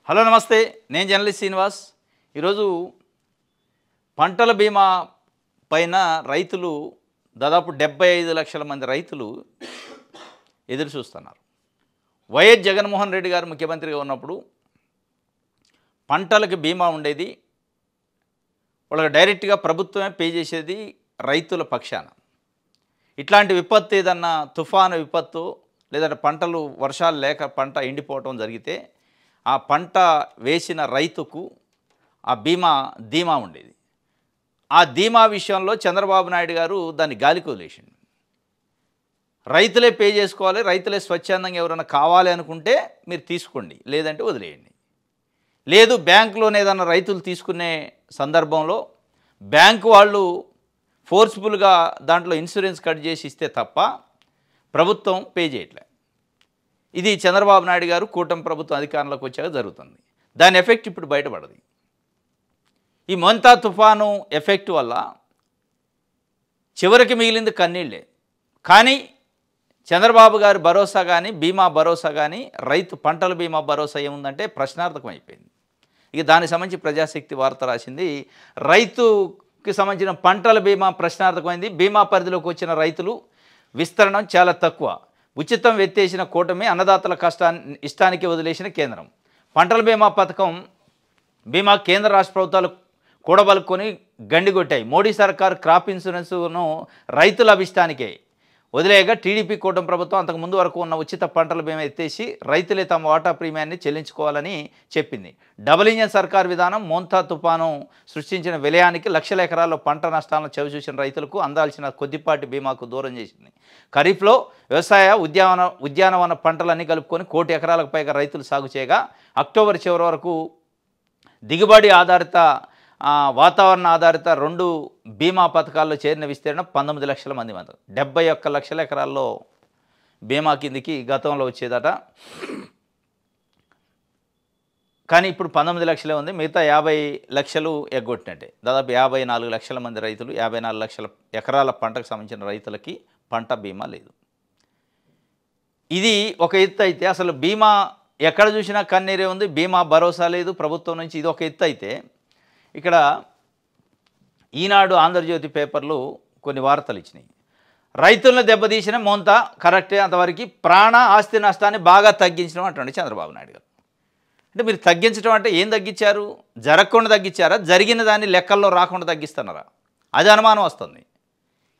Hello నమస్తే, నేను journalist Srinivas. ఈరోజు పంటల బీమా పైన రైతులు దాదాపు 75 లక్షల మంది రైతులు ఎదురు చూస్తున్నారు. వైఎస్ జగన్మోహన్ రెడ్డి గారు ముఖ్యమంత్రిగా ఉన్నప్పుడు పంటలకు బీమా ఉండేది. వాళ్ళకి డైరెక్ట్గా ప్రభుత్వమే పే చేసేది రైతుల పక్షాన. ఇట్లాంటి విపత్తు ఏదన్నా తుఫాను విపత్తు లేదంటే పంటలు వర్షాలు లేక పంట ఎండిపోవటం జరిగితే ఆ పంట వేసిన రైతుకు ఆ ధీమా ఉండేది. ఆ ధీమా విషయంలో చంద్రబాబు నాయుడు గారు దాన్ని గాలికి వదిలేసిండు. రైతులే పే చేసుకోవాలి, రైతులే స్వచ్ఛందంగా ఎవరైనా కావాలి అనుకుంటే మీరు తీసుకోండి, లేదంటే వదిలేయండి. లేదు బ్యాంకులోనే ఏదైనా రైతులు తీసుకునే సందర్భంలో బ్యాంకు వాళ్ళు ఫోర్స్ఫుల్గా దాంట్లో ఇన్సూరెన్స్ కట్ చేసి ఇస్తే తప్ప ప్రభుత్వం పే చేయట్లే. ఇది చంద్రబాబు నాయుడు గారు కూటమి ప్రభుత్వం అధికారంలోకి వచ్చాక జరుగుతుంది. దాని ఎఫెక్ట్ ఇప్పుడు బయటపడదు. ఈ మొంతా తుఫాను ఎఫెక్ట్ వల్ల చివరికి మిగిలింది కన్నీళ్ళే. కానీ చంద్రబాబు గారి భరోసా కానీ బీమా భరోసా కానీ రైతు పంటల బీమా భరోసా ఏముందంటే ప్రశ్నార్థకం అయిపోయింది. ఇక దానికి సంబంధించి ప్రజాశక్తి వార్త రాసింది, రైతుకి సంబంధించిన పంటల బీమా ప్రశ్నార్థకమైంది. బీమా పరిధిలోకి వచ్చిన రైతులు విస్తరణ చాలా తక్కువ. ఉచితం ఎత్తేసిన కూటమి, అన్నదాతల ఇష్టానికి వదిలేసిన కేంద్రం. పంటల బీమా పథకం బీమా కేంద్ర రాష్ట్ర ప్రభుత్వాలు కూడబలుకొని గండిగొట్టాయి. మోడీ సర్కార్ క్రాప్ ఇన్సూరెన్స్ను రైతుల అభిష్టానికే వదిలేయగా టీడీపీ కూటమి ప్రభుత్వం అంతకుముందు వరకు ఉన్న ఉచిత పంటల బీమా ఎత్తేసి రైతులే తమ వాటా ప్రీమియాన్ని చెల్లించుకోవాలని చెప్పింది. డబుల్ ఇంజన్ సర్కార్ విధానం మోంతా తుఫాను సృష్టించిన విలయానికి లక్షల ఎకరాల్లో పంట నష్టాలను చవిచూసిన రైతులకు అందాల్సిన కొద్దిపాటి బీమాకు దూరం చేసింది. ఖరీఫ్లో వ్యవసాయ ఉద్యానవన పంటలన్నీ కలుపుకొని 1 కోటి ఎకరాలకు పైగా రైతులు సాగు చేయగా అక్టోబర్ చివరి వరకు దిగుబడి ఆధారిత వాతావరణ ఆధారిత 2 బీమా పథకాల్లో చేరిన విస్తీర్ణం 19 లక్షల మంది 71 లక్షల ఎకరాల్లో బీమా కిందికి గతంలో వచ్చేదట. కానీ ఇప్పుడు 19 లక్షలే ఉంది. మిగతా 50 లక్షలు ఎగ్గొట్టినట్టే. దాదాపు 54 లక్షల మంది రైతులు, 54 లక్షల ఎకరాల పంటకు సంబంధించిన రైతులకి పంట బీమా లేదు. ఇది ఒక ఎత్తు అయితే, అసలు బీమా ఎక్కడ చూసినా కన్నీరే ఉంది, బీమా భరోసా లేదు ప్రభుత్వం నుంచి. ఇది ఒక ఎత్తు అయితే, ఇక్కడ ఈనాడు, ఆంధ్రజ్యోతి పేపర్లు కొన్ని వార్తలు ఇచ్చినాయి. రైతులను దెబ్బతీసిన మోంతా కరెక్టే, అంతవరకు ప్రాణ ఆస్తి నష్టాన్ని బాగా తగ్గించడం అంటండి చంద్రబాబు నాయుడు గారు. అంటే మీరు తగ్గించడం అంటే ఏం తగ్గించారు? జరగకుండా తగ్గించారా, జరిగిన దాన్ని లెక్కల్లో రాకుండా తగ్గిస్తున్నారా? అది అనుమానం వస్తుంది.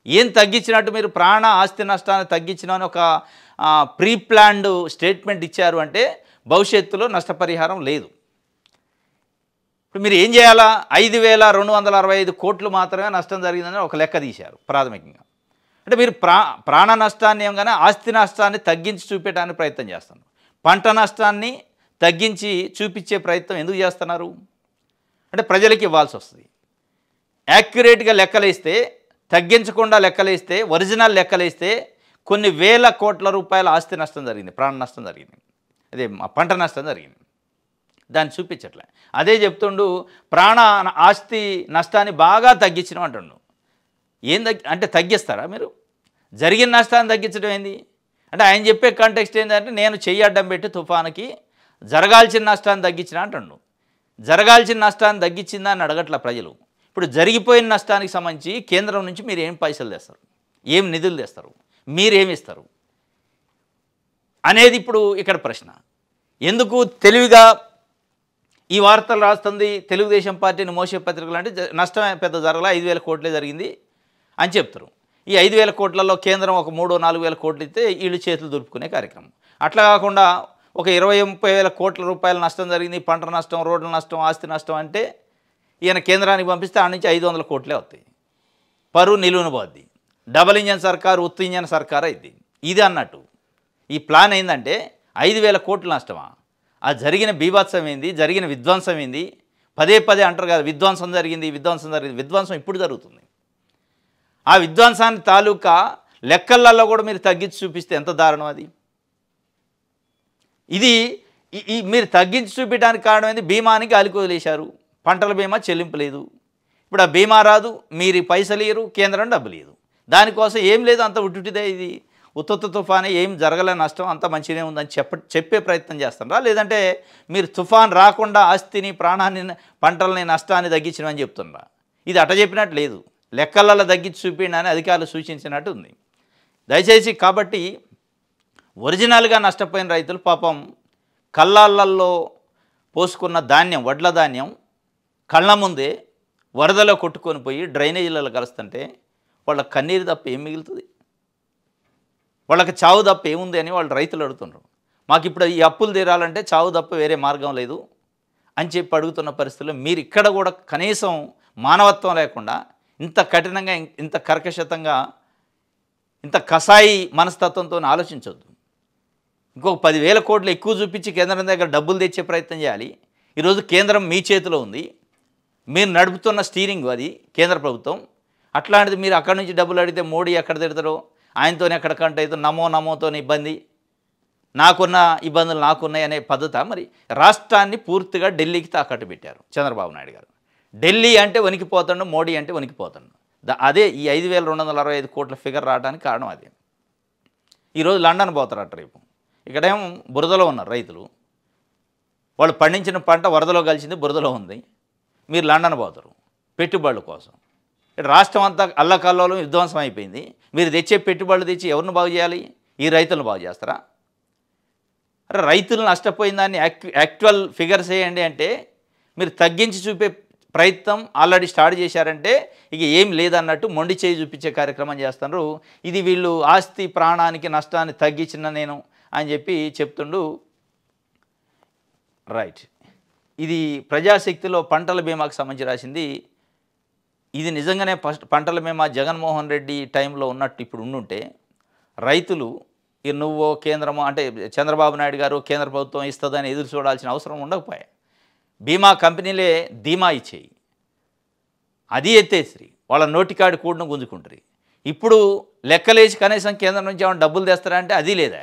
ఏం తగ్గించినట్టు మీరు ప్రాణ ఆస్తి నష్టాన్ని తగ్గించినని ఒక ప్రీ ప్లాన్డ్ స్టేట్మెంట్ ఇచ్చారు అంటే భవిష్యత్తులో నష్టపరిహారం లేదు. ఇప్పుడు మీరు ఏం చేయాలా? 5,265 కోట్లు మాత్రమే నష్టం జరిగిందని ఒక లెక్క తీశారు ప్రాథమికంగా. అంటే మీరు ప్రాణ నష్టాన్ని ఏమగానే ఆస్తి నష్టాన్ని తగ్గించి చూపించడానికి ప్రయత్నం చేస్తున్నారు. పంట నష్టాన్ని తగ్గించి చూపించే ప్రయత్నం ఎందుకు చేస్తున్నారు అంటే ప్రజలకి ఇవ్వాల్సి వస్తుంది. యాక్యురేట్గా లెక్కలేస్తే, తగ్గించకుండా లెక్కలేస్తే, ఒరిజినల్ లెక్కలేస్తే కొన్ని వేల కోట్ల రూపాయల ఆస్తి నష్టం జరిగింది, ప్రాణ నష్టం జరిగింది, అదే పంట నష్టం జరిగింది. దాన్ని చూపించట్లే. అదే చెప్తుండు ప్రాణ ఆస్తి నష్టాన్ని బాగా తగ్గించడం అంటుండు. అంటే తగ్గిస్తారా మీరు? జరిగిన నష్టాన్ని తగ్గించడం ఏంది అంటే ఆయన చెప్పే కాంటెక్స్ట్ ఏంటంటే నేను చెయ్యి అడ్డం పెట్టి తుఫానుకి జరగాల్సిన నష్టాన్ని తగ్గించిన అంటుండు. జరగాల్సిన నష్టాన్ని తగ్గించిందా అని అడగట్ల ప్రజలు. ఇప్పుడు జరిగిపోయిన నష్టానికి సంబంధించి కేంద్రం నుంచి మీరు ఏం పైసలు తెస్తారు, ఏం నిధులు తెస్తారు, మీరేమిస్తారు అనేది ఇప్పుడు ఇక్కడ ప్రశ్న. ఎందుకు తెలివిగా ఈ వార్తలు రాస్తుంది తెలుగుదేశం పార్టీని మోసే పత్రికలు అంటే నష్టం పెద్ద జరగల, 5,000 కోట్లే జరిగింది అని చెప్తారు. ఈ 5,000 కోట్లలో కేంద్రం ఒక 3-4 కోట్లు ఇస్తే వీళ్ళు చేతులు దులుపుకునే కార్యక్రమం. అట్లా కాకుండా ఒక 20-30 కోట్ల రూపాయల నష్టం జరిగింది, పంట నష్టం, రోడ్ల నష్టం, ఆస్తి నష్టం అంటే ఈయన కేంద్రానికి పంపిస్తే ఆ నుంచి 500 కోట్లే వస్తాయి. పరువు నిలువున పోద్ది. డబల్ ఇంజన్ సర్కారు ఉత్త ఇంజన్ సర్కారు అయింది. ఇది అన్నట్టు ఈ ప్లాన్ ఏంటంటే 5,000 కోట్ల నష్టమా? ఆ జరిగిన బీభత్సం ఏంది, జరిగిన విధ్వంసం ఏంది? పదే అంటారు కదా విధ్వంసం జరిగింది. విధ్వంసం ఇప్పుడు జరుగుతుంది. ఆ విధ్వంసాన్ని తాలూకా లెక్కలలో కూడా మీరు తగ్గించి చూపిస్తే ఎంత దారుణం అది. ఇది మీరు తగ్గించి చూపించడానికి కారణమైంది బీమాని గాలికి వదిలేశారు. పంటల బీమా చెల్లింపు లేదు. ఇప్పుడు ఆ బీమా రాదు, మీరు పైసలు ఇయ్యరు, కేంద్రం డబ్బులు ఇయ్యదు. దానికోసం ఏం లేదు, అంత ఉట్టిదే. ఇది ఉత్తొత్త తుఫానే ఏం జరగలే నష్టం అంతా మంచిగానే ఉందని చెప్పే ప్రయత్నం చేస్తారా, లేదంటే మీరు తుఫాన్ రాకుండా ఆస్తిని ప్రాణాన్ని పంటలని నష్టాన్ని తగ్గించమని చెప్తున్నారా? ఇది అట చెప్పినట్టు లేదు, లెక్కలలో తగ్గించి చూపిండి అని అధికారులు సూచించినట్టు ఉంది. దయచేసి కాబట్టి ఒరిజినల్గా నష్టపోయిన రైతులు పాపం కళ్ళాళ్ళల్లో పోసుకున్న ధాన్యం, వడ్ల ధాన్యం కళ్ళ ముందే వరదలో కొట్టుకొని పోయి డ్రైనేజీలలో కలుస్తుంటే వాళ్ళ కన్నీరు తప్ప ఏం మిగులుతుంది? వాళ్ళకి చావు తప్ప ఏముంది అని వాళ్ళు రైతులు అడుగుతున్నారు. మాకు ఇప్పుడు ఈ అప్పులు తీరాలంటే చావు తప్ప వేరే మార్గం లేదు అని చెప్పి అడుగుతున్న పరిస్థితుల్లో మీరు ఇక్కడ కూడా కనీసం మానవత్వం లేకుండా ఇంత కఠినంగా, ఇంత కర్కశతంగా, ఇంత కసాయి మనస్తత్వంతో ఆలోచించవద్దు. ఇంకొక 10,000 కోట్లు ఎక్కువ చూపించి కేంద్రం దగ్గర డబ్బులు తెచ్చే ప్రయత్నం చేయాలి. ఈరోజు కేంద్రం మీ చేతిలో ఉంది, మీరు నడుపుతున్న స్టీరింగ్ అది కేంద్ర ప్రభుత్వం. అట్లాంటిది మీరు అక్కడి నుంచి డబ్బులు అడిగితే మోడీ ఎక్కడ తిడతారో, ఆయనతోనే ఎక్కడ కంట అయితే నమోతో ఇబ్బంది, నాకున్న ఇబ్బందులు నాకున్నాయి అనే పద్ధత. మరి రాష్ట్రాన్ని పూర్తిగా ఢిల్లీకి తాకట్టు పెట్టారు చంద్రబాబు నాయుడు గారు. ఢిల్లీ అంటే వణికిపోతాడు, మోడీ అంటే వణికిపోతాడు. అదే ఈ 5,265 కోట్ల ఫిగర్ రావడానికి కారణం అదే. ఈరోజు లండన్ పోతారట రేపు. ఇక్కడేమో బురదలో ఉన్నారు రైతులు, వాళ్ళు పండించిన పంట వరదలో కలిసింది, బురదలో ఉంది. మీరు లండన్ పోతారు పెట్టుబడుల కోసం. రాష్ట్రం అంతా అల్లకల్లోలం విధ్వంసం అయిపోయింది. మీరు తెచ్చే పెట్టుబడులు తెచ్చి ఎవరిని బాగు చేయాలి? ఈ రైతులను బాగు చేస్తారా? అరే రైతులు నష్టపోయిన దాన్ని యాక్చువల్ ఫిగర్స్ వేయండి అంటే మీరు తగ్గించి చూపే ప్రయత్నం ఆల్రెడీ స్టార్ట్ చేశారంటే ఇక ఏం లేదన్నట్టు మొండి చేయి చూపించే కార్యక్రమం చేస్తున్నారు. ఇది వీళ్ళు ఆస్తి ప్రాణానికి నష్టాన్ని తగ్గించిన నేను అని చెప్పి చెప్తుండు. రైట్, ఇది ప్రజాశక్తిలో పంటల బీమాకు సంబంధించి రాసింది. ఇది నిజంగానే పంటల బీమా జగన్మోహన్ రెడ్డి టైంలో ఉన్నట్టు ఇప్పుడు ఉండుంటే రైతులు నువ్వో కేంద్రము అంటే చంద్రబాబు నాయుడు గారు కేంద్ర ప్రభుత్వం ఇస్తుందని ఎదురు చూడాల్సిన అవసరం ఉండకపోయా. బీమా కంపెనీలే ధీమా ఇచ్చేయి, అది ఎత్తేసి వాళ్ళ నోటికాడి కూడను గుంజుకుంటారు. ఇప్పుడు లెక్కలేసి కనీసం కేంద్రం నుంచి ఏమైనా డబ్బులు తెస్తారంటే అది లేదా.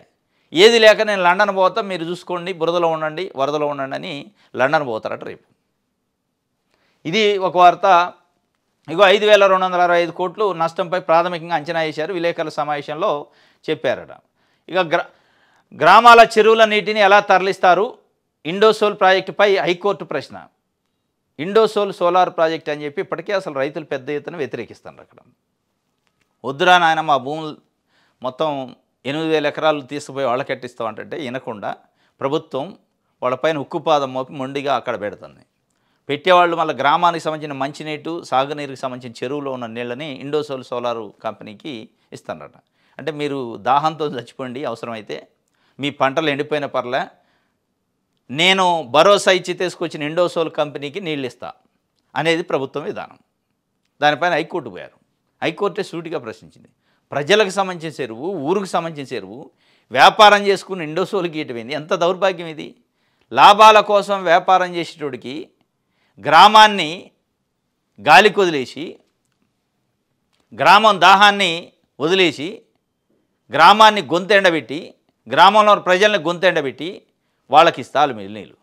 ఏది లేక నేను లండన్ పోతా, మీరు చూసుకోండి, బురదలో ఉండండి, వరదలో ఉండండి అని లండన్ పోతారట రేపు. ఇది ఒక వార్త. ఇగో 5,265 కోట్లు నష్టంపై ప్రాథమికంగా అంచనా వేశారు, విలేకరుల సమావేశంలో చెప్పారట. ఇక గ్రామాల చెరువుల నీటిని ఎలా తరలిస్తారు? ఇండోసోల్ ప్రాజెక్టుపై హైకోర్టు ప్రశ్న. ఇండోసోల్ సోలార్ ప్రాజెక్ట్ అని చెప్పి ఇప్పటికే అసలు రైతులు పెద్ద ఎత్తున వ్యతిరేకిస్తున్నారు. అక్కడ వద్దురా నాయన మా భూములు మొత్తం 8,000 ఎకరాలు తీసుకుపోయి వాళ్ళ కట్టిస్తామంటే వినకుండా ప్రభుత్వం వాళ్ళపైన ఉక్కుపాదం మోపి మొండిగా అక్కడ పెడుతుంది. పెట్టేవాళ్ళు మళ్ళీ గ్రామానికి సంబంధించిన మంచినీటు, సాగునీరుకి సంబంధించిన చెరువులో ఉన్న నీళ్ళని ఇండోసోల్ సోలార్ కంపెనీకి ఇస్తారట. అంటే మీరు దాహంతో చచ్చిపోండి, అవసరమైతే మీ పంటలు ఎండిపోయిన పర్లే, నేను భరోసా ఇచ్చి తీసుకొచ్చిన ఇండోసోల్ కంపెనీకి నీళ్ళు ఇస్తా అనేది ప్రభుత్వం విధానం. దానిపైన హైకోర్టు పోయారు. హైకోర్టే సూటిగా ప్రశ్నించింది. ప్రజలకు సంబంధించిన చెరువు, ఊరికి సంబంధించిన చెరువు వ్యాపారం చేసుకుని ఇండోసోల్కి ఇటువైంది. ఎంత దౌర్భాగ్యం ఇది! లాభాల కోసం వ్యాపారం చేసేటోడికి గ్రామాన్ని గాలికి వదిలేసి, గ్రామం దాహాన్ని వదిలేసి, గ్రామాన్ని గొంతెండబెట్టి, గ్రామంలో ప్రజల్ని గొంతెండబెట్టి వాళ్ళకి ఇస్తాలు మీరు నీళ్ళు.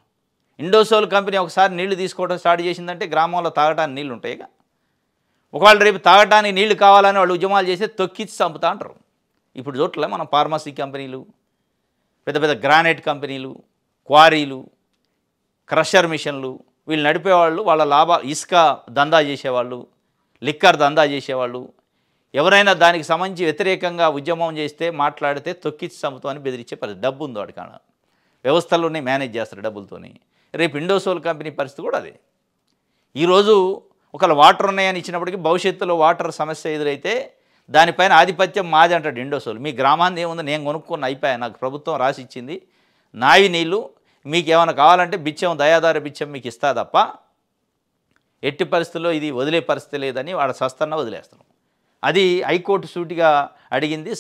ఇండోసోల్ కంపెనీ ఒకసారి నీళ్లు తీసుకోవడం స్టార్ట్ చేసిందంటే గ్రామంలో తాగడానికి నీళ్ళు ఉంటాయిగా. ఒకవేళ రేపు తాగడానికి నీళ్లు కావాలని వాళ్ళు ఉద్యమాలు చేస్తే తొక్కిచ్చి చంపుతా అంటారు. ఇప్పుడు చోట్ల మనం ఫార్మసీ కంపెనీలు, పెద్ద పెద్ద గ్రానైట్ కంపెనీలు, క్వారీలు, క్రషర్ మిషన్లు, వీళ్ళు నడిపేవాళ్ళు, వాళ్ళ లాభాలు ఇసుక దందా చేసేవాళ్ళు, లిక్కర్ దందా చేసేవాళ్ళు, ఎవరైనా దానికి సంబంధించి వ్యతిరేకంగా ఉద్యమం చేస్తే మాట్లాడితే తొక్కిచ్చి చంపుతామని బెదిరించే పరిస్థితి. డబ్బు ఉంది వాడికి, వ్యవస్థలోనే మేనేజ్ చేస్తారు డబ్బులతోని. రేపు ఇండోసోల్ కంపెనీ పరిస్థితి కూడా అదే. ఈరోజు ఒకవేళ వాటర్ ఉన్నాయని ఇచ్చినప్పటికీ భవిష్యత్తులో వాటర్ సమస్య ఎదురైతే దానిపైన ఆధిపత్యం మాది అంటాడు ఇండోసోల్. మీ గ్రామాన్ని ఏముంది, నేను కొనుక్కున్న అయిపోయా, నాకు ప్రభుత్వం రాసి ఇచ్చింది, నావి నీళ్ళు, మీకు ఏమైనా కావాలంటే బిచ్చం, దయాదార బిచ్చం మీకు ఇస్తా తప్ప ఎట్టి పరిస్థితుల్లో ఇది వదిలే పరిస్థితి లేదని వాడు సస్తన్న వదిలేస్తాం. అది హైకోర్టు సూటిగా అడిగింది,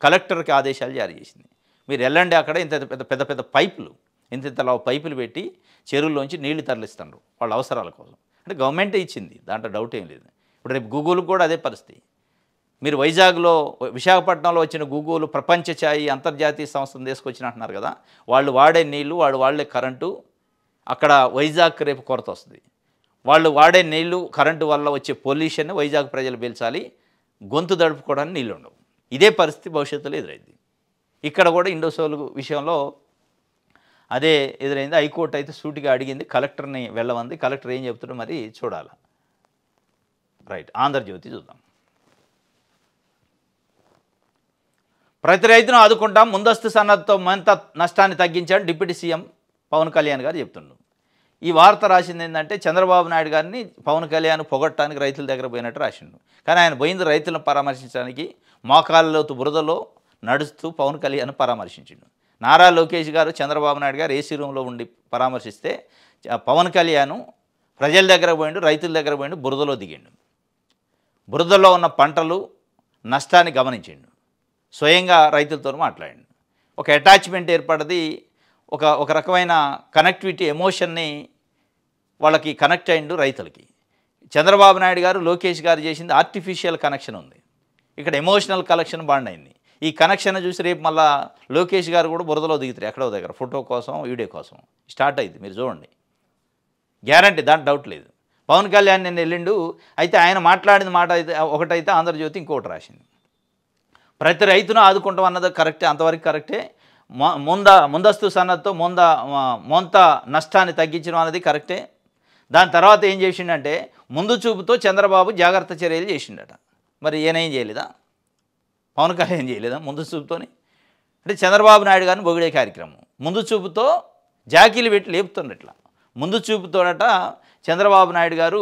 కలెక్టర్కి ఆదేశాలు జారీ చేసింది. మీరు వెళ్ళండి, అక్కడ ఇంత పెద్ద పెద్ద పెద్ద పైపులు, ఇంతలా పైపులు పెట్టి చెరువుల్లోంచి నీళ్లు తరలిస్తున్నారు వాళ్ళ అవసరాల కోసం. అంటే గవర్నమెంటే ఇచ్చింది, దాంట్లో డౌట్ ఏం లేదు. ఇప్పుడు రేపు గూగుల్కి కూడా అదే పరిస్థితి. మీరు వైజాగ్లో, విశాఖపట్నంలో వచ్చిన గూగుల్ ప్రపంచ ఛాయి అంతర్జాతీయ సంస్థను తీసుకొచ్చిన అంటున్నారు కదా, వాళ్ళు వాడే నీళ్లు, వాడే కరెంటు, అక్కడ వైజాగ్ రేపు కొరత వస్తుంది. వాళ్ళు వాడే నీళ్లు, కరెంటు వల్ల వచ్చే పొల్యూషన్ వైజాగ్ ప్రజలు పీల్చాలి, గొంతు దడుపుకోవడానికి నీళ్ళు ఉండవు. ఇదే పరిస్థితి భవిష్యత్తులో ఎదురైంది. ఇక్కడ కూడా ఇండోసోల్ విషయంలో అదే ఎదురైంది. హైకోర్టు అయితే సూటిగా అడిగింది, కలెక్టర్ని వెళ్ళమంది. కలెక్టర్ ఏం చెప్తాడో మరి చూడాలి. రైట్, ఆంధ్రజ్యోతి చూద్దాం. ప్రతి రైతును ఆదుకుంటాం, ముందస్తు సన్నద్ధతో మంత నష్టాన్ని తగ్గించాడు డిప్యూటీ సీఎం పవన్ కళ్యాణ్ గారు చెప్తుండ్రు. ఈ వార్త రాసింది ఏంటంటే చంద్రబాబు నాయుడు గారిని పవన్ కళ్యాణ్ పొగట్టడానికి రైతుల దగ్గర పోయినట్టు రాసిండు. కానీ ఆయన పోయింది రైతులను పరామర్శించడానికి. మోకాళ్ళలోతు బురదలో నడుస్తూ పవన్ కళ్యాణ్ పరామర్శించిండు. నారా లోకేష్ గారు చంద్రబాబు నాయుడు గారు ఏసీ రూమ్లో ఉండి పరామర్శిస్తే పవన్ కళ్యాణ్ ప్రజల దగ్గర పోయిండు, రైతుల దగ్గర పోయిండు, బురదలో దిగిండు. బురదలో ఉన్న పంటలు నష్టాన్ని గమనించిండు. స్వయంగా రైతులతో మాట్లాడిండు. ఒక అటాచ్మెంట్ ఏర్పడ్డది. ఒక రకమైన కనెక్టివిటీ, ఎమోషన్ని వాళ్ళకి కనెక్ట్ అయ్యిండు రైతులకి. చంద్రబాబు నాయుడు గారు లోకేష్ గారు చేసింది ఆర్టిఫిషియల్ కనెక్షన్ ఉంది, ఇక్కడ ఎమోషనల్ కనెక్షన్ బాండ్ అయింది. ఈ కనెక్షన్ చూసి రేపు మళ్ళీ లోకేష్ గారు కూడా బురదలో దిగుతారు ఎక్కడో దగ్గర, ఫోటో కోసం వీడియో కోసం స్టార్ట్ అయింది. మీరు చూడండి, గ్యారంటీ, దాంట్లో డౌట్ లేదు. పవన్ కళ్యాణ్ నిన్న వెళ్ళిండు. అయితే ఆయన మాట్లాడిన మాట అయితే ఒకటైతే ఆంధ్రజ్యోతి ఇంకోటి రాసింది. ప్రతి రైతును ఆదుకుంటాం అన్నది కరెక్టే, అంతవరకు కరెక్టే. ముందస్తు సన్నద్ధతో మొంత నష్టాన్ని తగ్గించడం అనేది కరెక్టే. దాని తర్వాత ఏం చేసిండంటే ముందు చూపుతో చంద్రబాబు జాగ్రత్త చర్యలు చేసిండట. మరి ఈయన ఏం చేయలేదా? పవన్ కళ్యాణ్ చేయలేదా ముందు చూపుతోని? అంటే చంద్రబాబు నాయుడు గారిని పొగిడే కార్యక్రమం ముందు చూపుతో జాకీలు పెట్టి లేపుతుండ్రు. ఇట్లా ముందు చూపుతోడట చంద్రబాబు నాయుడు గారు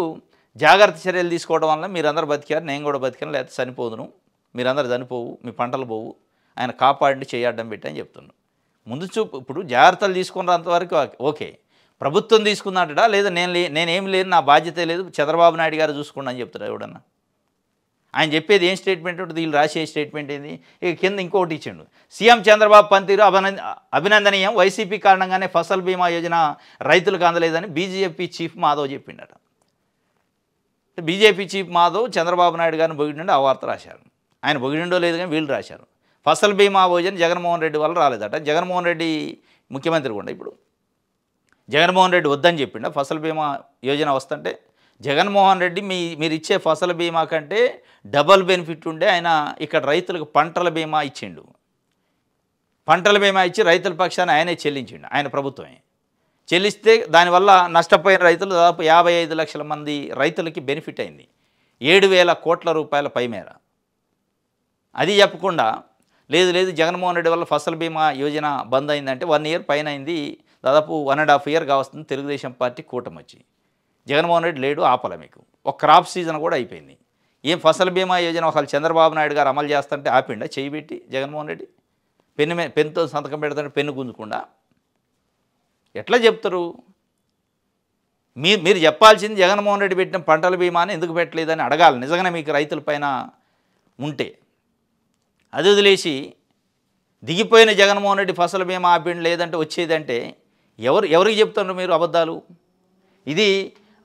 జాగ్రత్త చర్యలు తీసుకోవడం వల్ల మీరందరూ బతికారు, నేను కూడా బతికాను, లేకపోతే చనిపోదును, మీరందరూ చనిపోవు, మీ పంటలు పోవు, ఆయన కాపాడి చేయడం పెట్టి అని చెప్తున్నాను. ముందు చూపు ఇప్పుడు జాగ్రత్తలు తీసుకున్నంతవరకు ఓకే. ప్రభుత్వం తీసుకున్నాడట, లేదా నేనేం లేదు, నా బాధ్యత లేదు, చంద్రబాబు నాయుడు గారు చూసుకున్నా అని చెప్తాడు ఎవడన్నా? ఆయన చెప్పేది ఏం స్టేట్మెంట్ ఉంటుంది? వీళ్ళు రాసే స్టేట్మెంట్ ఏంది? ఇక కింద ఇంకోటి ఇచ్చిండు. సీఎం చంద్రబాబు పనితీరు అభినందనీయం, వైసీపీ కారణంగానే ఫసల్ బీమా యోజన రైతులకు అందలేదని బీజేపీ చీఫ్ మాధవ్ చెప్పిండట. బీజేపీ చీఫ్ మాధవ్ చంద్రబాబు నాయుడు గారిని పొగిడిండో ఆ వార్త రాశారు. ఆయన పొగిడిండో లేదు కానీ వీళ్ళు రాశారు. ఫసల్ బీమా యోజన జగన్మోహన్ రెడ్డి వల్ల రాలేదట. జగన్మోహన్ రెడ్డి ముఖ్యమంత్రి కూడా ఇప్పుడు జగన్మోహన్ రెడ్డి వద్దని చెప్పిండ ఫసల్ బీమా యోజన వస్తుంటే. జగన్మోహన్ రెడ్డి మీరు ఇచ్చే ఫసల్ బీమా కంటే డబల్ బెనిఫిట్ ఉండే ఆయన ఇక్కడ రైతులకు పంటల బీమా ఇచ్చిండు. పంటల బీమా ఇచ్చి రైతుల పక్షాన్ని ఆయనే చెల్లించిండు, ఆయన ప్రభుత్వమే చెల్లిస్తే దానివల్ల నష్టపోయిన రైతులు దాదాపు 55 లక్షల మంది రైతులకి బెనిఫిట్ అయింది, 7,000 కోట్ల రూపాయల పైమేర. అది చెప్పకుండా లేదు జగన్మోహన్ రెడ్డి వల్ల ఫసల్ బీమా యోజన బంద్ అయిందంటే 1 ఇయర్ పైన అయింది, దాదాపు 1.5 ఇయర్ కావస్తుంది తెలుగుదేశం పార్టీ కూటమి వచ్చి. జగన్మోహన్ రెడ్డి లేడు, ఆపల మీకు. ఒక క్రాప్ సీజన్ కూడా అయిపోయింది. ఏం ఫసల్ బీమా యోజన ఒకళ్ళు చంద్రబాబు నాయుడు గారు అమలు చేస్తుంటే ఆపిండా చేయి పెట్టి జగన్మోహన్ రెడ్డి? పెన్నుతో సంతకం పెడతాంటే పెన్ను గుంజుకుండా ఎట్లా చెప్తారు? మీరు చెప్పాల్సింది జగన్మోహన్ రెడ్డి పెట్టిన పంటల బీమాని ఎందుకు పెట్టలేదని అడగాలి నిజంగానే మీకు రైతుల పైన ఉంటే. అది వదిలేసి దిగిపోయిన జగన్మోహన్ రెడ్డి ఫసల్ బీమా ఆపిండి లేదంటే వచ్చేదంటే ఎవరికి చెప్తున్నారు మీరు అబద్ధాలు? ఇది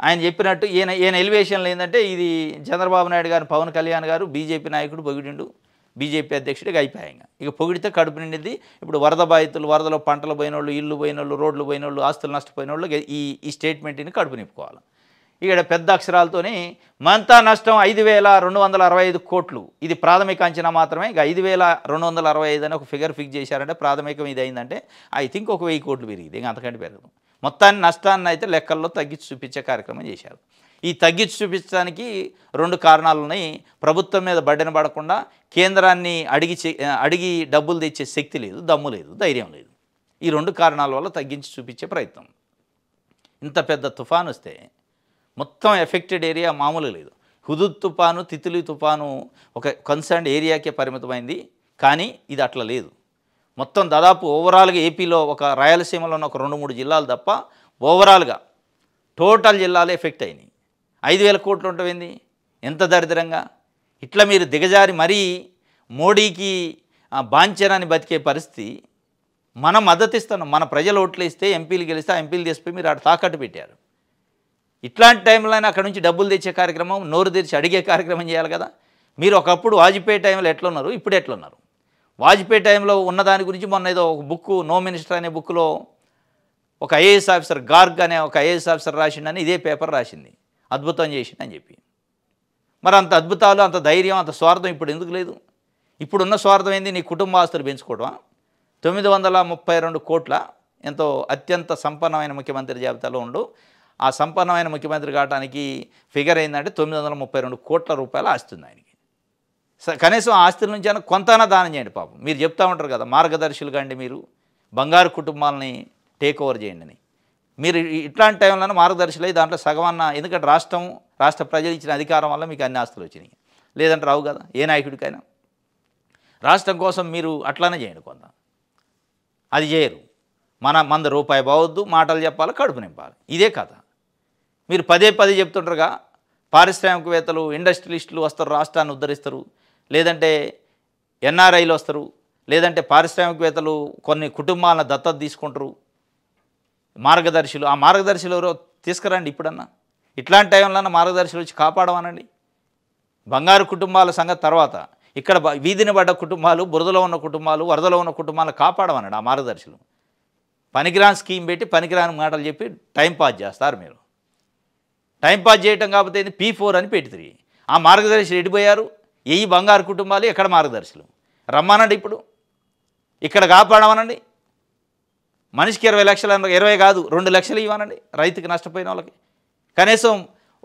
ఆయన చెప్పినట్టు ఈయన ఎలివేషన్లు ఏంటంటే ఇది చంద్రబాబు నాయుడు గారు పవన్ కళ్యాణ్ గారు బీజేపీ నాయకుడు పొగిడిండు, బీజేపీ అధ్యక్షుడిగా అయిపోయాయి. ఇక పొగిడితే కడుపు నిండింది. ఇప్పుడు వరద బాధితులు, వరదలో పంటలు పోయినోళ్ళు, ఇళ్ళు పోయినోళ్ళు, రోడ్లు పోయినోళ్ళు, ఆస్తులు నష్టపోయిన వాళ్ళు ఈ స్టేట్మెంట్ని కడుపు నింపుకోవాలి. ఇక్కడ పెద్ద అక్షరాలతోని మంతా నష్టం 5,265 కోట్లు. ఇది ప్రాథమిక అంచనా మాత్రమే. ఇక 5,265 అని ఒక ఫిగర్ ఫిక్స్ చేశారంటే ప్రాథమికం ఇది అయిందంటే ఐ థింక్ ఒక 1000 కోట్లు పెరిగింది, ఇంకా అంతకంటే పెరగదు. మొత్తాన్ని నష్టాన్ని అయితే లెక్కల్లో తగ్గించి చూపించే కార్యక్రమం చేశారు. ఈ తగ్గించి చూపించడానికి 2 కారణాలు ఉన్నాయి. ప్రభుత్వం మీద బడ్డెన పడకుండా కేంద్రాన్ని అడిగి డబ్బులు తెచ్చే శక్తి లేదు, దమ్ము లేదు, ధైర్యం లేదు. ఈ 2 కారణాల వల్ల తగ్గించి చూపించే ప్రయత్నం. ఇంత పెద్ద తుఫాను వస్తే మొత్తం ఎఫెక్టెడ్ ఏరియా మామూలు లేదు. హుదూద్ తుఫాను, తిత్లీ తుఫాను ఒక కన్సర్న్డ్ ఏరియాకే పరిమితమైంది, కానీ ఇది అట్లా లేదు. మొత్తం దాదాపు ఓవరాల్గా ఏపీలో ఒక రాయలసీమలో ఉన్న ఒక 2-3 జిల్లాలు తప్ప ఓవరాల్గా టోటల్ జిల్లాలు ఎఫెక్ట్ అయినాయి. 5,000 కోట్లు ఉంటుంది, ఎంత దరిద్రంగా! ఇట్లా మీరు దిగజారి మరీ మోడీకి బాంఛనాన్ని బతికే పరిస్థితి. మనం మద్దతు ఇస్తున్నాం, మన ప్రజలు ఓట్లు ఇస్తే ఎంపీలు గెలిస్తే ఆ ఎంపీలు తెచ్చిపోయి మీరు అటు తాకట్టు పెట్టారు. ఇట్లాంటి టైంలోనే అక్కడ నుంచి డబ్బులు తెచ్చే కార్యక్రమం, నోరు తెరిచి అడిగే కార్యక్రమం చేయాలి కదా. మీరు ఒకప్పుడు వాజ్పేయి టైంలో ఎట్లున్నారు, ఇప్పుడు ఎట్లున్నారు? వాజ్పేయి టైంలో ఉన్న దాని గురించి మొన్న ఏదో ఒక బుక్, నో మినిస్టర్ అనే బుక్లో ఒక ఐఏఎస్ ఆఫీసర్, గార్గ్ అనే ఒక ఐఏఎస్ ఆఫీసర్ రాసిండని ఇదే పేపర్ రాసింది, అద్భుతం చేసిండని చెప్పి. మరి అంత అద్భుతాలు, అంత ధైర్యం, అంత స్వార్థం ఇప్పుడు ఎందుకు లేదు? ఇప్పుడున్న స్వార్థం ఏంది? నీ కుటుంబ ఆస్తులు పెంచుకోవడమా? 932 కోట్ల ఎంతో అత్యంత సంపన్నమైన ముఖ్యమంత్రి జాబితాలో ఉండు. ఆ సంపన్నమైన ముఖ్యమంత్రి కావడానికి ఫిగర్ ఏంటంటే 932 కోట్ల రూపాయలు ఆస్తుంది ఆయనకి. కనీసం ఆస్తుల నుంచి అయినా కొంతైనా దానం చేయండి పాపం. మీరు చెప్తా ఉంటారు కదా, మార్గదర్శులుగా అండి మీరు బంగారు కుటుంబాలని టేక్ ఓవర్ చేయండి అని. మీరు ఇట్లాంటి టైంలో మార్గదర్శులు అయ్యి దాంట్లో సగమన్న, ఎందుకంటే రాష్ట్ర ప్రజలు ఇచ్చిన అధికారం వల్ల మీకు అన్ని ఆస్తులు వచ్చినాయి. లేదంటే రావు కదా ఏ నాయకుడికైనా. రాష్ట్రం కోసం మీరు అట్లానే చేయండి కొంత. అది చేయరు. మంద రూపాయి బావద్దు, మాటలు చెప్పాలి, కడుపు నింపాలి. ఇదే కథ. మీరు పదే చెప్తుంటారుగా, పారిశ్రామికవేత్తలు ఇండస్ట్రియలిస్టులు వస్తారు, రాష్ట్రాన్ని ఉద్ధరిస్తారు, లేదంటే ఎన్ఆర్ఐలు వస్తారు, లేదంటే పారిశ్రామికవేత్తలు కొన్ని కుటుంబాలను దత్తత తీసుకుంటారు. మార్గదర్శులు, ఆ మార్గదర్శులు ఎవరో తీసుకురండి ఇప్పుడన్నా. ఇట్లాంటి టైంలో మార్గదర్శులు వచ్చి కాపాడమనండి. బంగారు కుటుంబాల సంగతి తర్వాత, ఇక్కడ వీధిని పడ్డ కుటుంబాలు, బురదలో ఉన్న కుటుంబాలు, వరదలో ఉన్న కుటుంబాలను కాపాడమనండి ఆ మార్గదర్శులు. పనికిరాని స్కీమ్ పెట్టి పనికిరాని మాటలు చెప్పి టైంపాస్ చేస్తారు మీరు. టైంపాస్ చేయటం కాకపోతే P4 అని పెట్టి ఆ మార్గదర్శులు ఎడిపోయారు. బంగారు కుటుంబాలు ఎక్కడ మార్గదర్శులు రమ్మనండి. ఇప్పుడు ఇక్కడ కాపాడమనండి. మనిషికి 20 లక్షలు, 20 కాదు 2 లక్షలు ఇవ్వనండి రైతుకి, నష్టపోయిన వాళ్ళకి. కనీసం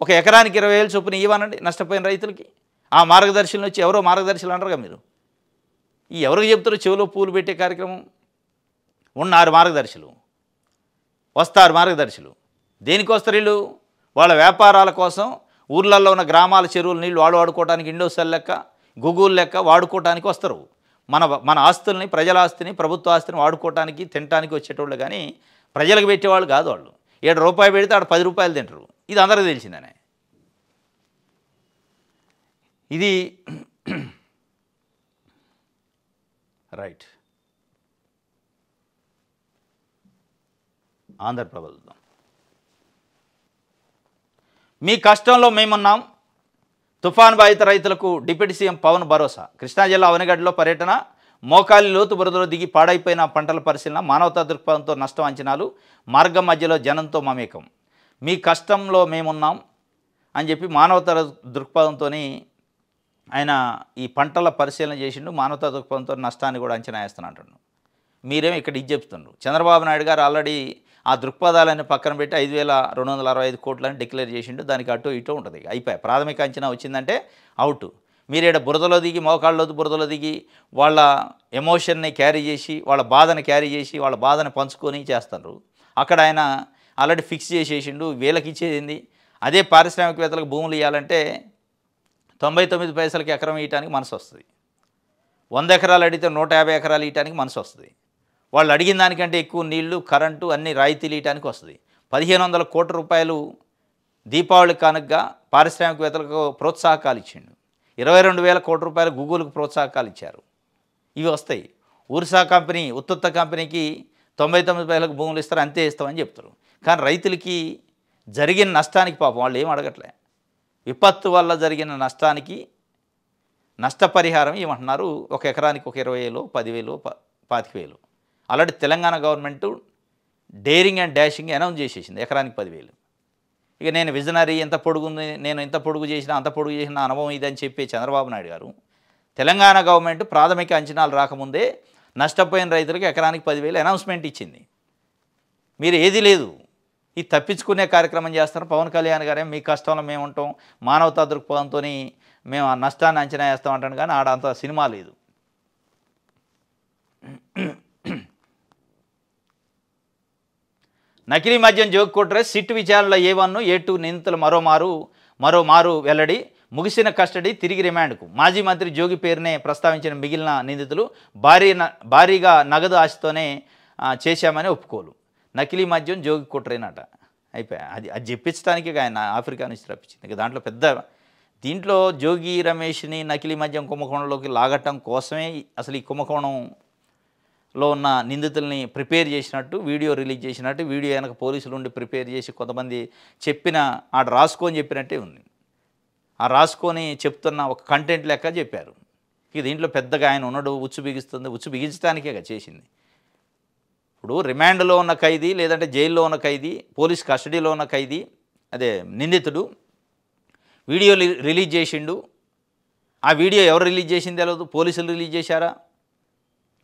ఒక ఎకరానికి 20,000 చొప్పున ఇవ్వనండి నష్టపోయిన రైతులకి. ఆ మార్గదర్శులను వచ్చి ఎవరో మార్గదర్శులు అంటారుగా మీరు. ఎవరికి చెప్తారో చెవిలో పూలు పెట్టే కార్యక్రమం. ఉన్నారు మార్గదర్శులు, వస్తారు మార్గదర్శులు. దేనికి వస్తారు వీళ్ళు? వాళ్ళ వ్యాపారాల కోసం ఊర్లలో ఉన్న గ్రామాల చెరువుల నీళ్ళు వాడుకోవడానికి, ఇండోసెల్ లెక్క, గూగుల్ లెక్క వాడుకోవడానికి వస్తారు. మన ఆస్తుల్ని, ప్రజల ఆస్తిని, ప్రభుత్వ ఆస్తిని వాడుకోవడానికి, తినడానికి వచ్చేటోళ్ళు కానీ ప్రజలకు పెట్టేవాళ్ళు కాదు వాళ్ళు. 7 రూపాయలు పెడితే ఆడ 10 రూపాయలు తింటారు. ఇది అందరికీ తెలిసిందనే. ఇది రైట్. ఆంధ్రప్రభ మీ కష్టంలో మేమున్నాం. తుఫాన్ బాధిత రైతులకు డిప్యూటీ సీఎం పవన్ భరోసా. కృష్ణా జిల్లా అవనిగడ్డలో పర్యటన, మోకాలి లోతు బురదలో దిగి పాడైపోయిన పంటల పరిశీలన, మానవతా దృక్పథంతో నష్టం అంచనాలు, మార్గం మధ్యలో జనంతో మమేకం. మీ కష్టంలో మేమున్నాం అని చెప్పి మానవతా దృక్పథంతో ఆయన ఈ పంటల పరిశీలన చేసిండు. మానవతా దృక్పథంతో నష్టాన్ని కూడా అంచనా వేస్తున్నట్టు. మీరేమో ఇక్కడ ఇది చెప్తుండ్రు. చంద్రబాబు నాయుడు గారు ఆల్రెడీ ఆ దృక్పథాలని పక్కన పెట్టి 5,265 కోట్లని డిక్లేర్ చేసిండు. దానికి అటు ఇటు ఉంటుంది. అయిపోయాయి. ప్రాథమిక అంచనా వచ్చిందంటే అవుట్. మీరు ఇక్కడ బురదలో దిగి, మోకాళ్ళలోతు బురదలో దిగి వాళ్ళ ఎమోషన్ని క్యారీ చేసి, వాళ్ళ బాధను క్యారీ చేసి, వాళ్ళ బాధను పంచుకొని చేస్తారు. అక్కడ ఆయన ఆల్రెడీ ఫిక్స్ చేసేసిండు. వీళ్ళకి ఇచ్చేది అదే పారిశ్రామికవేత్తలకు భూములు ఇవ్వాలంటే 99 పైసలకి ఎకరం ఇవ్వడానికి మనసు వస్తుంది. 100 ఎకరాలు అడిగితే 150 ఎకరాలు ఇవ్వడానికి మనసు వస్తుంది. వాళ్ళు అడిగిన దానికంటే ఎక్కువ నీళ్లు, కరెంటు అన్ని రాయితీలు ఇవ్వడానికి వస్తుంది. 1,500 కోట్ల రూపాయలు దీపావళి కానుకగా పారిశ్రామికవేత్తలకు ప్రోత్సాహకాలు ఇచ్చిండు. 22,000 కోట్ల రూపాయలు గూగుల్కి ప్రోత్సాహకాలు ఇచ్చారు. ఇవి వస్తాయి. ఊర్సా కంపెనీ, ఉత్తుత్త కంపెనీకి 99 పైసలకు భూములు ఇస్తారు, అంతే ఇస్తామని చెప్తారు. కానీ రైతులకి జరిగిన నష్టానికి పాపం వాళ్ళు ఏం అడగట్లే. విపత్తు వల్ల జరిగిన నష్టానికి నష్టపరిహారం ఏమంటున్నారు? ఒక ఎకరానికి ఒక 20,000, 10,000, 25,000. Already Telangana government daring and dashing announce చేసేసింది ఎకరానికి 10,000. ఇక నేను విజనరీ, ఎంత పొడుగుంది, నేను ఎంత పొడుగు చేసినా అంత పొడుగు చేసిన అనుభవం ఇదని చెప్పి చంద్రబాబు నాయుడు గారు తెలంగాణ గవర్నమెంట్ ప్రాథమిక అంచనాలు రాకముందే నష్టపోయిన రైతులకు ఎకరానికి 10,000 అనౌన్స్మెంట్ ఇచ్చింది. మీరు ఏది లేదు, ఈ తప్పించుకునే కార్యక్రమం చేస్తారు. పవన్ కళ్యాణ్ గారే మీ కష్టంలో మేము ఉంటాం, మానవతా దృక్పథంతో మేము ఆ నష్టాన్ని అంచనా వేస్తాం అంటాను. కానీ ఆడ అంత సినిమా లేదు. నకిలీ మద్యం జోగు కొట్రే సిట్ విచారణలో A1, A2 నిందితులు మరోమారు వెల్లడి. ముగిసిన కస్టడీ, తిరిగి రిమాండ్కు. మాజీ మంత్రి జోగి పేరునే ప్రస్తావించిన మిగిలిన నిందితులు భారీగా నగదు ఆశతోనే చేశామని ఒప్పుకోలు. నకిలీ మద్యం జోగి కొట్రేనట. అయిపోయా. అది చెప్పించడానికి ఆయన ఆఫ్రికా నుంచి రప్పించింది. ఇక దాంట్లో దీంట్లో జోగి రమేష్ని నకిలీ మద్యం కుంభకోణంలోకి లాగటం కోసమే అసలు ఈ కుంభకోణంలో ఉన్న నిందితుల్ని ప్రిపేర్ చేసినట్టు, వీడియో రిలీజ్ చేసినట్టు, వీడియో వెనక పోలీసులు ఉండి ప్రిపేర్ చేసి కొంతమంది ఆడ రాసుకొని చెప్పినట్టే ఉంది. ఆ రాసుకొని చెప్తున్న ఒక కంటెంట్ లెక్క చెప్పారు. ఇక దీంట్లో పెద్దగా ఆయన ఉన్నాడు, ఉచ్చు బిగించడానికే చేసింది. ఇప్పుడు రిమాండ్లో ఉన్న ఖైదీ, లేదంటే జైల్లో ఉన్న ఖైదీ, పోలీస్ కస్టడీలో ఉన్న ఖైదీ, అదే నిందితుడు వీడియో రిలీజ్ చేసిండు. ఆ వీడియో ఎవరు రిలీజ్ చేసింది తెలియదు, పోలీసులు రిలీజ్ చేశారా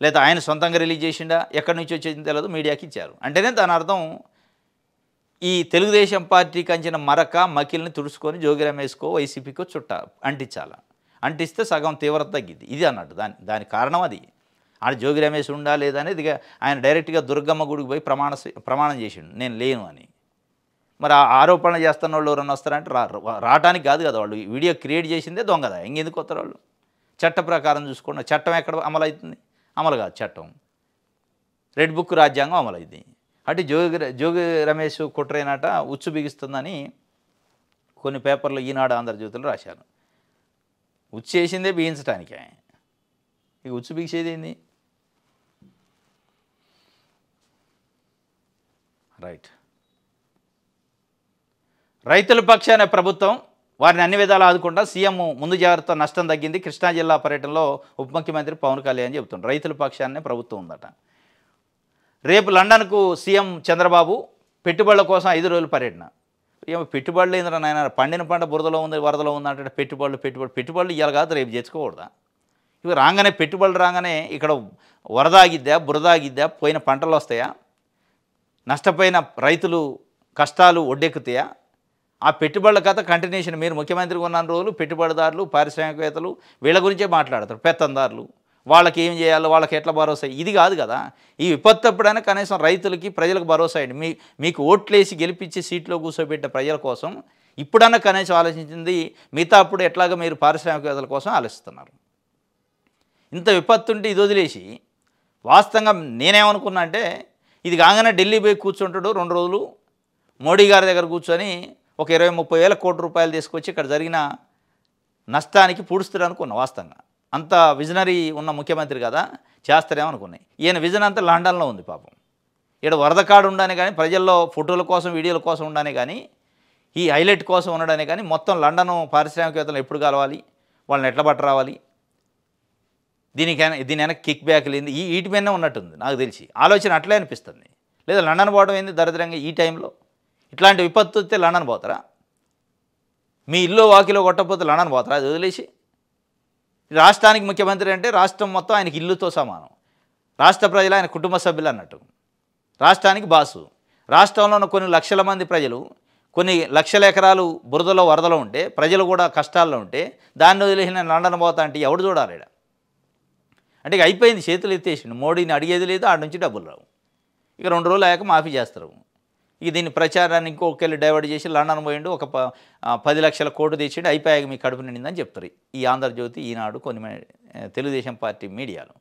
లేదా ఆయన సొంతంగా రిలీజ్ చేసిండా, ఎక్కడి నుంచి వచ్చేసింది తెలియదు, మీడియాకి ఇచ్చారు. అంటేనే దాని అర్థం ఈ తెలుగుదేశం పార్టీకి అంచిన మరక మకిల్ని తుడుచుకొని జోగి రమేష్కో వైసీపీకో అంటించాలి. అంటిస్తే సగం తీవ్రత తగ్గిద్ది. ఇది అన్నట్టు దాని కారణం అది. ఆడ జోగి రమేష్ ఉండా లేదా అనేది ఆయన డైరెక్ట్గా దుర్గమ్మ గుడికి పోయి ప్రమాణం చేసిండు నేను లేను అని. మరి ఆ ఆరోపణలు చేస్తున్న వాళ్ళు ఎవరన్నా వస్తారంటే రావటానికి కాదు కదా, వాళ్ళు వీడియో క్రియేట్ చేసిందే దొంగదా, ఇంకెందుకు వస్తారు వాళ్ళు? చట్ట ప్రకారం చూసుకోండి, చట్టం ఎక్కడ అమలు అవుతుంది? అమలు కాదు చట్టం, రెడ్ బుక్ రాజ్యాంగం అమలు అయింది. అటు జోగి రమేష్ కుట్రైనట ఉచ్చు బిగిస్తుందని కొన్ని పేపర్లు ఈనాడు ఆంధ్రజ్యోతిలో రాశారు. ఉచ్చు చేసిందే బిగించడానికే, ఇక ఉచ్చు బిగిసేది ఏంది? రైట్. రైతుల పక్షాన ప్రభుత్వం, వారిని అన్ని విధాలు ఆదుకుంటా, సీఎం ముందు జాగ్రత్త, నష్టం తగ్గింది. కృష్ణా జిల్లా పర్యటనలో ఉప ముఖ్యమంత్రి పవన్ కళ్యాణ్ చెబుతున్నారు. రైతుల పక్షాన్నే ప్రభుత్వం ఉందట. రేపు లండన్కు సీఎం చంద్రబాబు పెట్టుబడుల కోసం 5 రోజుల పర్యటన. ఏమో పెట్టుబడులు ఏంద్రా నాయన, పండిన పంట బురదలో ఉంది వరదలో ఉంది అంటే పెట్టుబడులు ఇవ్వాలి కాదు, రేపు చేసుకోకూడదా? ఇవి రాగానే పెట్టుబడులు రాగానే ఇక్కడ వరద ఆగిద్దా, బురద ఆగిద్దా, పోయిన పంటలు వస్తాయా, నష్టపోయిన రైతులు కష్టాలు ఒడ్డెక్కుతాయా? ఆ పెట్టుబడుల కథ కంటిన్యూషన్. మీరు ముఖ్యమంత్రిగా ఉన్న రోజులు పెట్టుబడిదారులు, పారిశ్రామికవేత్తలు వీళ్ళ గురించే మాట్లాడతారు, పెత్తందారులు, వాళ్ళకి ఏం చేయాలో, వాళ్ళకి ఎట్లా భరోసా, ఇది కాదు కదా. ఈ విపత్తు అప్పుడైనా కనీసం రైతులకి ప్రజలకు భరోసా అయ్యండి. మీకు ఓట్లేసి గెలిపించి సీట్లో కూర్చోబెట్టిన ప్రజల కోసం ఇప్పుడన్నా కనీసం ఆలోచించింది. మిగతా అప్పుడు ఎట్లాగో మీరు పారిశ్రామికవేత్తల కోసం ఆలోచిస్తున్నారు. ఇంత విపత్తు ఉంటే ఇది వదిలేసి, వాస్తవంగా నేనేమనుకున్నా అంటే ఇది కాగానే ఢిల్లీ పోయి కూర్చుంటాడు 2 రోజులు, మోడీ గారి దగ్గర కూర్చొని ఒక 20-30 వేల కోట్ల రూపాయలు తీసుకొచ్చి ఇక్కడ జరిగిన నష్టానికి పూడుస్తారు అనుకున్నా. వాస్తవంగా అంత విజనరీ ఉన్న ముఖ్యమంత్రి కదా, చేస్తారేమో అనుకున్నాయి. ఈయన విజన్ అంతా లండన్లో ఉంది పాపం. ఇక్కడ వరద కాడు ఉండని కానీ, ప్రజల్లో ఫోటోల కోసం వీడియోల కోసం ఉండని కానీ, ఈ హైలైట్ కోసం ఉండడానికి కానీ, మొత్తం లండన్ పారిశ్రామికవేత్తలు ఎప్పుడు కలవాలి, వాళ్ళని ఎట్లా పట్ట రావాలి, దీని వెనక కిక్ బ్యాక్లు ఏంది, వీటి మీదనే ఉన్నట్టుంది నాకు తెలిసి. ఆలోచన అట్లే అనిపిస్తుంది. లేదా లండన్ పోవడం ఏంది దరిద్రంగా ఈ టైంలో? ఇట్లాంటి విపత్తు వస్తే లండన్ పోతారా? మీ ఇల్లు వాకిలో కొట్టకపోతే లండన్ పోతారా? అది వదిలేసి రాష్ట్రానికి ముఖ్యమంత్రి అంటే రాష్ట్రం మొత్తం ఆయనకి ఇల్లుతో సమానం, రాష్ట్ర ప్రజలు ఆయన కుటుంబ సభ్యులు అన్నట్టు. రాష్ట్రానికి బాసు. రాష్ట్రంలో ఉన్న కొన్ని లక్షల మంది ప్రజలు, కొన్ని లక్షల ఎకరాలు బురదలో వరదలో ఉంటే, ప్రజలు కూడా కష్టాల్లో ఉంటే, దాన్ని వదిలేసి నేను లండన్ పోతా అంటే ఎవడు చూడాలి? అంటే ఇక అయిపోయింది, చేతులు ఎత్తేసిండు. మోడీని అడిగేది లేదు, ఆడ నుంచి డబ్బులు రావు. ఇక 2 రోజులు అయ్యాక మాఫీ చేస్తారు. ఇక దీన్ని ప్రచారాన్ని ఇంకొకళ్ళు డైవర్ట్ చేసి లండన్ పోయిండు, ఒక 10 లక్షల కోట్లు తెచ్చిండు, అయిపోయాక మీ కడుపు నిండిందని చెప్తారు ఈ ఆంధ్రజ్యోతి, ఈనాడు, కొన్ని తెలుగుదేశం పార్టీ మీడియాలో.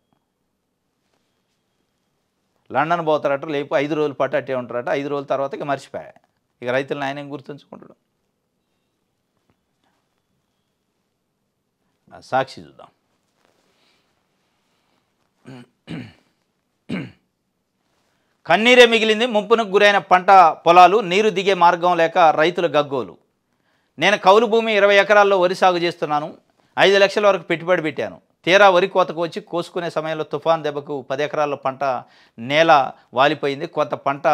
లండన్ పోతారట, లేకపోతే 5 రోజుల పాటు అట్టే ఉంటారట. 5 రోజుల తర్వాత ఇక మర్చిపోయా. ఇక రైతులను ఆయన ఏం గుర్తుంచుకుంటాడు? సాక్షి చూద్దాం. కన్నీరే మిగిలింది, ముంపునకు గురైన పంట పొలాలు, నీరు దిగే మార్గం లేక రైతుల గగ్గోలు. నేను కౌలు భూమి 20 ఎకరాల్లో వరి సాగు చేస్తున్నాను. 5 లక్షల వరకు పెట్టుబడి పెట్టాను. తీరా వరి కోతకు వచ్చి కోసుకునే సమయంలో తుఫాన్ దెబ్బకు 10 ఎకరాల్లో పంట నేల వాలిపోయింది, కొంత పంట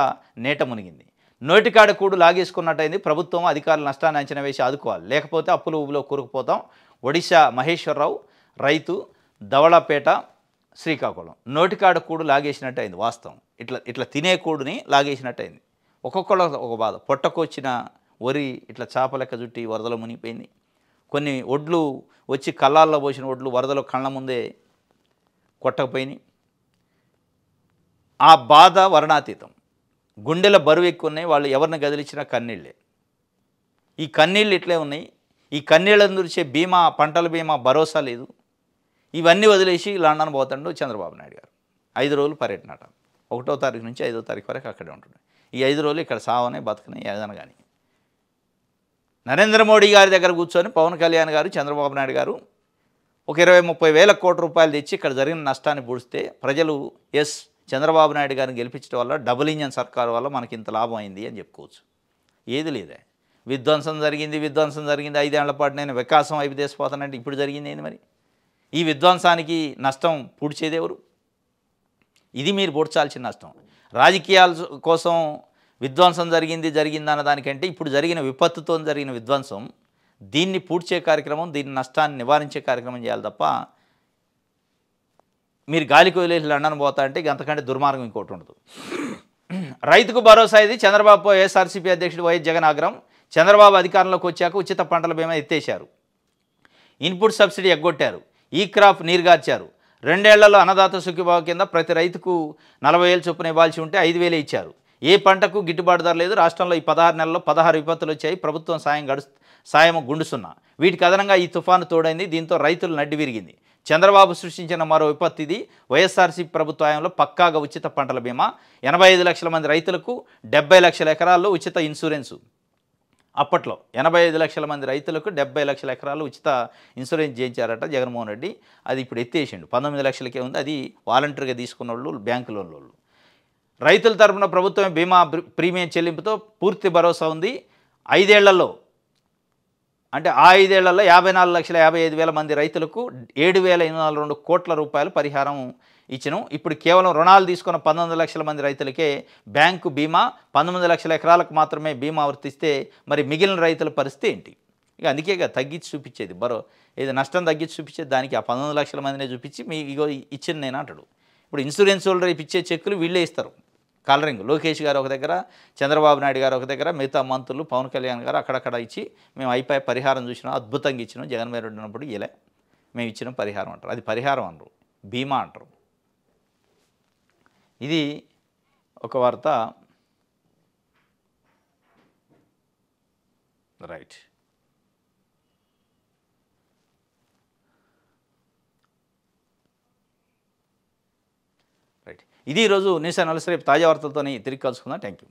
నేట మునిగింది. నోటికాడ కూడు లాగేసుకున్నట్టయింది. ప్రభుత్వం అధికారులు నష్టాన్ని అంచనా వేసి ఆదుకోవాలి, లేకపోతే అప్పుల ఊబిలో కూరుకుపోతాం. ఒడిశా మహేశ్వరరావు, రైతు, ధవళపేట, శ్రీకాకుళం. నోటికాడ కూడు లాగేసినట్టు అయింది. వాస్తవం, ఇట్లా తినే కూడుని లాగేసినట్టు అయింది. ఒక్కొక్కళ్ళు ఒక బాధ. పొట్టకొచ్చిన వరి ఇట్లా చేప లెక్క చుట్టి వరదలో మునిగిపోయింది. కొన్ని ఒడ్లు వచ్చి కళ్ళాల్లో పోసిన ఒడ్లు వరదలో కళ్ళ ముందే కొట్టకపోయినాయి. ఆ బాధ వర్ణాతీతం. గుండెల బరువు ఎక్కువ ఉన్నాయి. వాళ్ళు ఎవరిని గదిలిచ్చినా కన్నీళ్ళే. ఈ కన్నీళ్ళు ఇట్లే ఉన్నాయి. ఈ కన్నీళ్ళను తుడిచే బీమా, పంటల బీమా భరోసా లేదు. ఇవన్నీ వదిలేసి లండన్ పోతాడు చంద్రబాబు నాయుడు గారు. 5 రోజులు పర్యటన అట. 1వ తారీఖు నుంచి 5వ తారీఖు వరకు అక్కడే ఉంటాడు. ఈ 5 రోజులు ఇక్కడ సావనే బతకనే ఏదైనా కానీ. నరేంద్ర మోడీ గారి దగ్గర కూర్చొని పవన్ కళ్యాణ్ గారు, చంద్రబాబు నాయుడు గారు ఒక 20-30 వేల కోట్ల రూపాయలు తెచ్చి ఇక్కడ జరిగిన నష్టాన్ని పూడిస్తే ప్రజలు చంద్రబాబు నాయుడు గారిని గెలిపించడం వల్ల, డబుల్ ఇంజన్ సర్కారు వల్ల మనకి ఇంత లాభం అయింది అని చెప్పుకోవచ్చు. ఏది లేదే. విధ్వంసం జరిగింది. 5 ఏళ్ల పాటు నేను వికాసం వైపు దేశపోతానంటే ఇప్పుడు జరిగింది ఏంది మరి? ఈ విధ్వంసానికి నష్టం పూడ్చేది ఎవరు? ఇది మీరు పూడ్చాల్సిన నష్టం. రాజకీయాల కోసం విధ్వంసం జరిగిందన్న దానికంటే ఇప్పుడు జరిగిన విపత్తుతో జరిగిన విధ్వంసం, దీన్ని పూడ్చే కార్యక్రమం, దీని నష్టాన్ని నివారించే కార్యక్రమం చేయాలి తప్ప మీరు గాలికి వదిలేసి లండన్ పోతా అంటే అంతకంటే దుర్మార్గం ఇంకోటి ఉండదు. రైతుకు భరోసా ఇది చంద్రబాబు వైఎస్ఆర్సీపీ అధ్యక్షుడు వైఎస్ జగన్ ఆగ్రహం. చంద్రబాబు అధికారంలోకి వచ్చాక ఉచిత పంటల బీమా ఎత్తేశారు, ఇన్పుట్ సబ్సిడీ ఎగ్గొట్టారు, ఈ క్రాప్ నీరుగార్చారు. 2 ఏళ్లలో అన్నదాత సుఖీభావ కింద ప్రతి రైతుకు 40,000 చొప్పున ఇవ్వాల్సి ఉంటే 5,000 ఇచ్చారు. ఏ పంటకు గిట్టుబాటు ధర లేదు. రాష్ట్రంలో ఈ 16 నెలల్లో 16 విపత్తులు వచ్చాయి. ప్రభుత్వం సాయం గుండుసున్నా. వీటికి అదనంగా ఈ తుఫాను తోడైంది. దీంతో రైతులు నడ్డి విరిగింది. చంద్రబాబు సృష్టించిన మరో విపత్తు ఇది. వైఎస్ఆర్సీపీ ప్రభుత్వ హయాంలో పక్కాగా ఉచిత పంటల బీమా, 85 లక్షల మంది రైతులకు 70 లక్షల ఎకరాల్లో ఉచిత ఇన్సూరెన్సు. అప్పట్లో 85 లక్షల మంది రైతులకు 70 లక్షల ఎకరాలు ఉచిత ఇన్సూరెన్స్ చేయించారట జగన్మోహన్ రెడ్డి. అది ఇప్పుడు ఎత్తేసిండు, 19 లక్షలకే ఉంది. అది వాలంటరీగా తీసుకున్న వాళ్ళు, బ్యాంకు లోన్ల వాళ్ళు. రైతుల తరపున ప్రభుత్వం బీమా ప్రీమియం చెల్లింపుతో పూర్తి భరోసా ఉంది. 5 ఏళ్లలో అంటే ఆ 5 ఏళ్లలో 54,55,000 మంది రైతులకు 7,802 కోట్ల రూపాయలు పరిహారం ఇచ్చినాం. ఇప్పుడు కేవలం రుణాలు తీసుకున్న 19 లక్షల మంది రైతులకే బ్యాంకు బీమా, 19 లక్షల ఎకరాలకు మాత్రమే బీమా వర్తిస్తే మరి మిగిలిన రైతుల పరిస్థితి ఏంటి? ఇక అందుకే తగ్గించి చూపించేది, ఏదో నష్టం తగ్గించి చూపించేది దానికి ఆ 19 లక్షల మందినే చూపించి మీ ఇగో ఇచ్చిన నేను అంటాడు. ఇప్పుడు ఇన్సూరెన్స్ వాళ్ళు రేపు ఇచ్చే చెక్కులు వీళ్ళే ఇస్తారు. కలరింగ్ లోకేష్ గారు ఒక దగ్గర, చంద్రబాబు నాయుడు గారు ఒక దగ్గర, మిగతా మంత్రులు, పవన్ కళ్యాణ్ గారు అక్కడక్కడ ఇచ్చి మేము అయిపోయి పరిహారం చూసినాం, అద్భుతంగా ఇచ్చినాం, జగన్మోహన్ రెడ్డి ఉన్నప్పుడు ఇలా మేము ఇచ్చిన పరిహారం అంటారు. అది పరిహారం అనరు, బీమా అంటారు. ఇది ఒక వార్త. రైట్. ఇది ఈరోజు న్యూస్ అనాలిసిస్. రేపు తాజా వార్తలతో తిరిగి కలుసుకుందాం. Thank you.